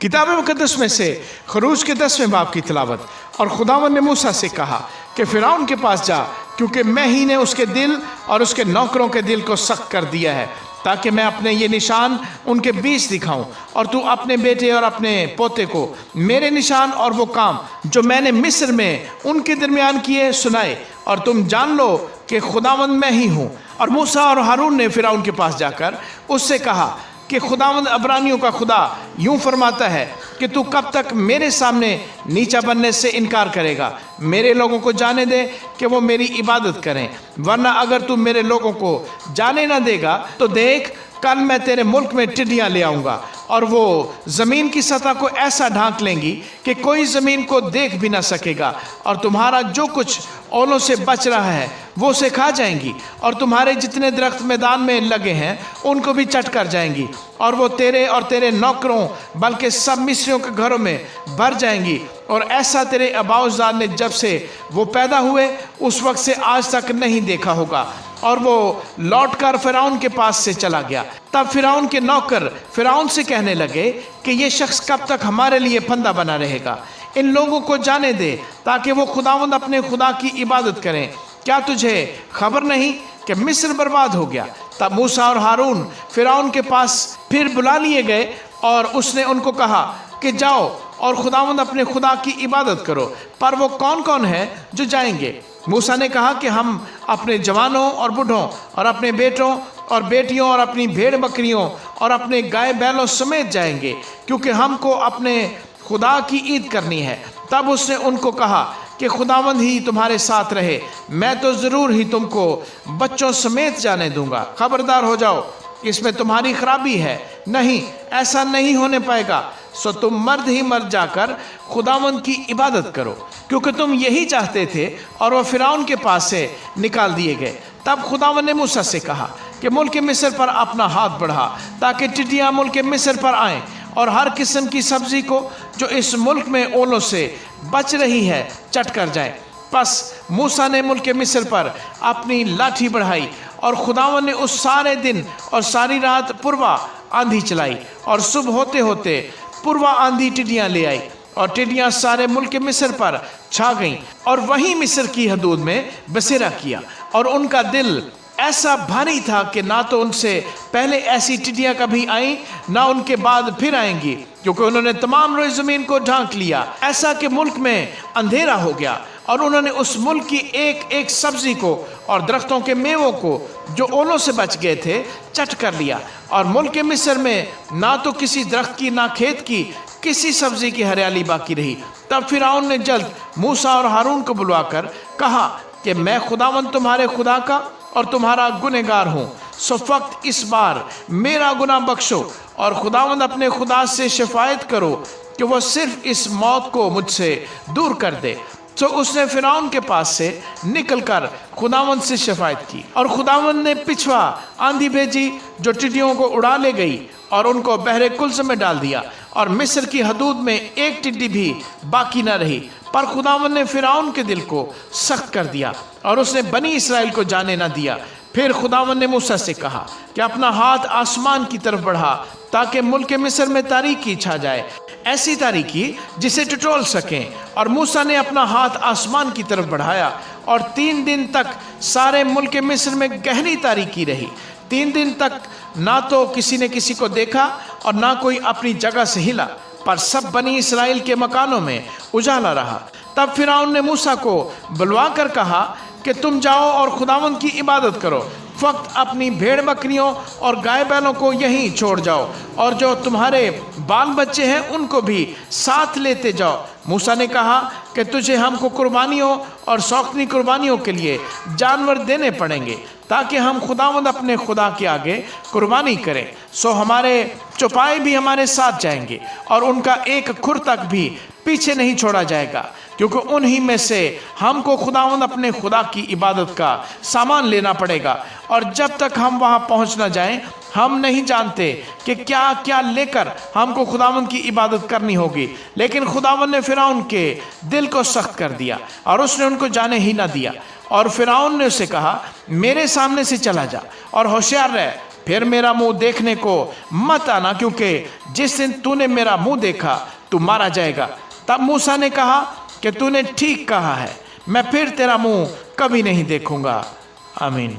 किताब मुकद्दस में से खरूज के 10वें बाब की तिलावत। और खुदावंद ने मूसा से कहा कि फिरौन के पास जा, क्योंकि मैं ही ने उसके दिल और उसके नौकरों के दिल को सख्त कर दिया है, ताकि मैं अपने ये निशान उनके बीच दिखाऊं, और तू अपने बेटे और अपने पोते को मेरे निशान और वो काम जो मैंने मिस्र में उनके दरमियान किए सुनाए, और तुम जान लो कि खुदावंद मैं ही हूँ। और मूसा और हारून ने फिरौन के पास जाकर उससे कहा कि खुदावंद अब्रानियों का खुदा यूं फरमाता है कि तू कब तक मेरे सामने नीचा बनने से इनकार करेगा। मेरे लोगों को जाने दे कि वो मेरी इबादत करें, वरना अगर तू मेरे लोगों को जाने ना देगा तो देख, कल मैं तेरे मुल्क में टिड्डियाँ ले आऊँगा, और वो ज़मीन की सतह को ऐसा ढांक लेंगी कि कोई ज़मीन को देख भी ना सकेगा, और तुम्हारा जो कुछ ओलों से बच रहा है वो उसे खा जाएंगी, और तुम्हारे जितने दरख्त मैदान में लगे हैं उनको भी चट कर जाएंगी, और वो तेरे और तेरे नौकरों बल्कि सब मिस्रियों के घरों में भर जाएंगी। और ऐसा तेरे आबाउजाद ने जब से वो पैदा हुए उस वक्त से आज तक नहीं देखा होगा। और वो लौटकर फिरौन के पास से चला गया। तब फिरौन के नौकर फिरौन से कहने लगे कि ये शख्स कब तक हमारे लिए फंदा बना रहेगा। इन लोगों को जाने दे ताकि वो खुदावंद अपने खुदा की इबादत करें। क्या तुझे खबर नहीं कि मिस्र बर्बाद हो गया? तब मूसा और हारून फिरौन के पास फिर बुला लिए गए, और उसने उनको कहा कि जाओ और खुदावंद अपने खुदा की इबादत करो। पर वो कौन कौन है जो जाएंगे? मूसा ने कहा कि हम अपने जवानों और बूढ़ों और अपने बेटों और बेटियों और अपनी भेड़ बकरियों और अपने गाय बैलों समेत जाएंगे, क्योंकि हमको अपने खुदा की ईद करनी है। तब उसने उनको कहा कि खुदावंद ही तुम्हारे साथ रहे, मैं तो ज़रूर ही तुमको बच्चों समेत जाने दूंगा। खबरदार हो जाओ, इसमें तुम्हारी खराबी है। नहीं, ऐसा नहीं होने पाएगा। सो तुम मर्द ही मर्द जाकर खुदावंद की इबादत करो, क्योंकि तुम यही चाहते थे। और वह फिरौन के पास से निकाल दिए गए। तब खुदावंद ने मूसा से कहा कि मुल्क मिस्र पर अपना हाथ बढ़ा, ताकि टिड्डियाँ मुल्क मिस्र पर आएँ, और हर किस्म की सब्जी को जो इस मुल्क में ओलों से बच रही है चट कर जाए। बस मूसा ने मुल्क मिस्र पर अपनी लाठी बढ़ाई, और खुदावंद ने उस सारे दिन और सारी रात पूर्वा आंधी चलाई, और सुबह होते होते पूर्वा आंधी टिड्डियाँ ले आई, और टिड्डियाँ सारे मुल्क मिस्र पर छा गईं, और वहीं मिस्र की हदूद में बसेरा किया। और उनका दिल ऐसा भारी था कि ना तो उनसे पहले ऐसी टिड्डियाँ कभी आईं, ना उनके बाद फिर आएंगी, क्योंकि उन्होंने तमाम रोई ज़मीन को ढांक लिया, ऐसा कि मुल्क में अंधेरा हो गया। और उन्होंने उस मुल्क की एक एक सब्जी को और दरख्तों के मेवों को जो ओलों से बच गए थे चट कर लिया। और मुल्क मिस्र में ना तो किसी दरख्त की ना खेत की किसी सब्जी की हरियाली बाकी रही। तब फिरौन ने जल्द मूसा और हारून को बुलवाकर कहा कि मैं खुदावंद तुम्हारे खुदा का और तुम्हारा गुनहगार हूँ, सो फक्त इस बार मेरा गुनाह बख्शो, और खुदावंद अपने खुदा से शिफायत करो कि वह सिर्फ इस मौत को मुझसे दूर कर दे। तो उसने फिरौन के पास से निकलकर खुदावंद से शिफायत की, और खुदावंद ने पिछवा आंधी भेजी जो टिड्डियों को उड़ा ले गई और उनको बहरे कुल्स में डाल दिया, और मिस्र की हदूद में एक टिड्डी भी बाकी न रही। पर खुदावंद ने फिरौन के दिल को सख्त कर दिया, और उसने बनी इसराइल को जाने न दिया। फिर खुदावंद ने मूसा से कहा कि अपना हाथ आसमान की तरफ बढ़ा, ताकि मुल्क मिस्र में तारीकी छा जाए, ऐसी तारीकी जिसे टटोल सकें। और मूसा ने अपना हाथ आसमान की तरफ बढ़ाया, और 3 दिन तक सारे मुल्क मिस्र में गहरी तारीकी रही। 3 दिन तक ना तो किसी ने किसी को देखा और ना कोई अपनी जगह से हिला, पर सब बनी इसराइल के मकानों में उजाला रहा। तब फिरौन ने मूसा को बुलवा कर कहा कि तुम जाओ और खुदावंद की इबादत करो, फक्त अपनी भेड़ बकरियों और गाय बैलों को यहीं छोड़ जाओ, और जो तुम्हारे बाल बच्चे हैं उनको भी साथ लेते जाओ। मूसा ने कहा कि तुझे हमको कुर्बानियों और शौकनी कुर्बानियों के लिए जानवर देने पड़ेंगे, ताकि हम खुदावंद अपने खुदा के आगे कुर्बानी करें। सो हमारे चौपाई भी हमारे साथ जाएंगे, और उनका एक खुर तक भी पीछे नहीं छोड़ा जाएगा, क्योंकि उन्हीं में से हमको खुदावंद अपने खुदा की इबादत का सामान लेना पड़ेगा। और जब तक हम वहाँ पहुँच न जाएं, हम नहीं जानते कि क्या क्या लेकर हमको खुदावंद की इबादत करनी होगी। लेकिन खुदावंद ने फिरौन के दिल को सख्त कर दिया, और उसने उनको जाने ही न दिया। और फिरौन ने उसे कहा, मेरे सामने से चला जा और होशियार रह, پھر میرا منہ دیکھنے کو مت آنا، کیونکہ جس دن تو نے میرا منہ دیکھا تو مارا جائے گا۔ تب موسیٰ نے کہا کہ تو نے ٹھیک کہا ہے، میں پھر تیرا منہ کبھی نہیں دیکھوں گا۔ آمین۔